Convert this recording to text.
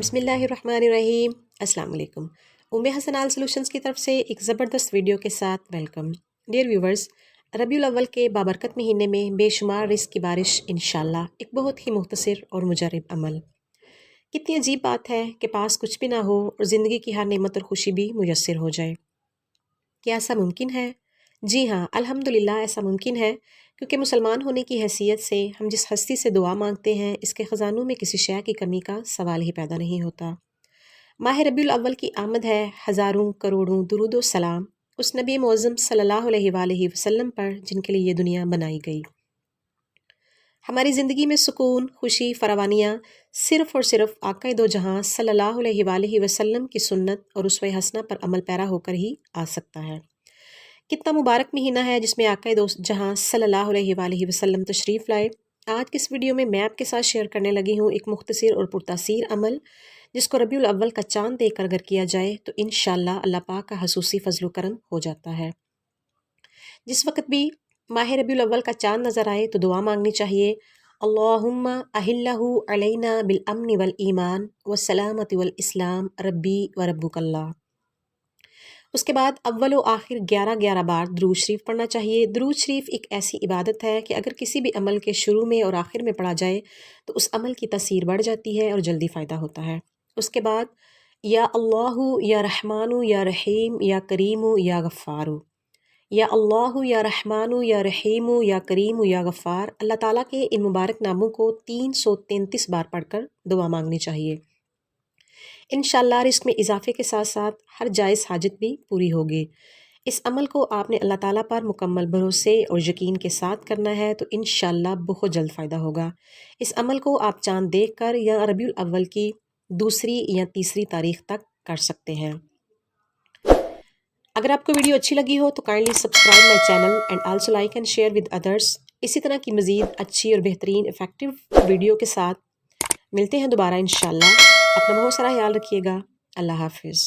بسم اللہ الرحمن الرحیم۔ السلام علیکم۔ حسن آل سلوشنز کی طرف سے ایک زبردست ویڈیو کے ساتھ ویلکم۔ ڈیئر ویورز، ربیع الاول کے بابرکت مہینے میں بے شمار رزق کی بارش انشاءاللہ، ایک بہت ہی مختصر اور مجرب عمل۔ کتنی عجیب بات ہے کہ پاس کچھ بھی نہ ہو اور زندگی کی ہر نعمت اور خوشی بھی میسر ہو جائے۔ کیا ایسا ممکن ہے؟ جی ہاں، الحمدللہ ایسا ممکن ہے، کیونکہ مسلمان ہونے کی حیثیت سے ہم جس ہستی سے دعا مانگتے ہیں اس کے خزانوں میں کسی شے کی کمی کا سوال ہی پیدا نہیں ہوتا۔ ماہ ربیع الاول کی آمد ہے، ہزاروں کروڑوں درود و سلام اس نبی معظم صلی اللہ علیہ وآلہ وسلم پر جن کے لیے یہ دنیا بنائی گئی۔ ہماری زندگی میں سکون، خوشی، فراوانیاں صرف اور صرف آقا دو جہاں صلی اللہ علیہ وآلہ وسلم کی سنت اور اسوہ حسنہ پر عمل پیرا ہو کر ہی آ سکتا ہے۔ کتنا مبارک مہینہ ہے جس میں آقا دو جہاں صلی اللہ علیہ وآلہ وسلم تشریف لائے۔ آج کس ویڈیو میں آپ کے ساتھ شیئر کرنے لگی ہوں ایک مختصر اور پرتاثیر عمل، جس کو ربیع الاول کا چاند دیکھ کر اگر کیا جائے تو انشاءاللہ اللہ پاک کا خصوصی فضل و کرم ہو جاتا ہے۔ جس وقت بھی ماہ ربیع الاول کا چاند نظر آئے تو دعا مانگنی چاہیے، اللہم اہلہ علینا بالامن والایمان والسلامت والاسلام ربی وربک اللہ۔ اس کے بعد اول و آخر 11 بار درود شریف پڑھنا چاہیے۔ درود شریف ایک ایسی عبادت ہے کہ اگر کسی بھی عمل کے شروع میں اور آخر میں پڑھا جائے تو اس عمل کی تاثیر بڑھ جاتی ہے اور جلدی فائدہ ہوتا ہے۔ اس کے بعد یا اللہ یا رحمان یا رحیم یا کریم یا غفار، یا اللہ یا رحمان یا رحیم یا کریم یا غفار، اللہ تعالیٰ کے ان مبارک ناموں کو 333 بار پڑھ کر دعا مانگنی چاہیے۔ انشاءاللہ رزق میں اضافے کے ساتھ ساتھ ہر جائز حاجت بھی پوری ہوگی۔ اس عمل کو آپ نے اللہ تعالیٰ پر مکمل بھروسے اور یقین کے ساتھ کرنا ہے تو انشاءاللہ بہت جلد فائدہ ہوگا۔ اس عمل کو آپ چاند دیکھ کر یا ربیع الاول کی 2 یا 3 تاریخ تک کر سکتے ہیں۔ اگر آپ کو ویڈیو اچھی لگی ہو تو kindly subscribe my channel and also like and share with others. اسی طرح کی مزید اچھی اور بہترین افیکٹو ویڈیو کے ساتھ ملتے ہیں دوبارہ انشاءاللہ۔ اپنا بہت سارا خیال رکھیے گا۔ اللہ حافظ۔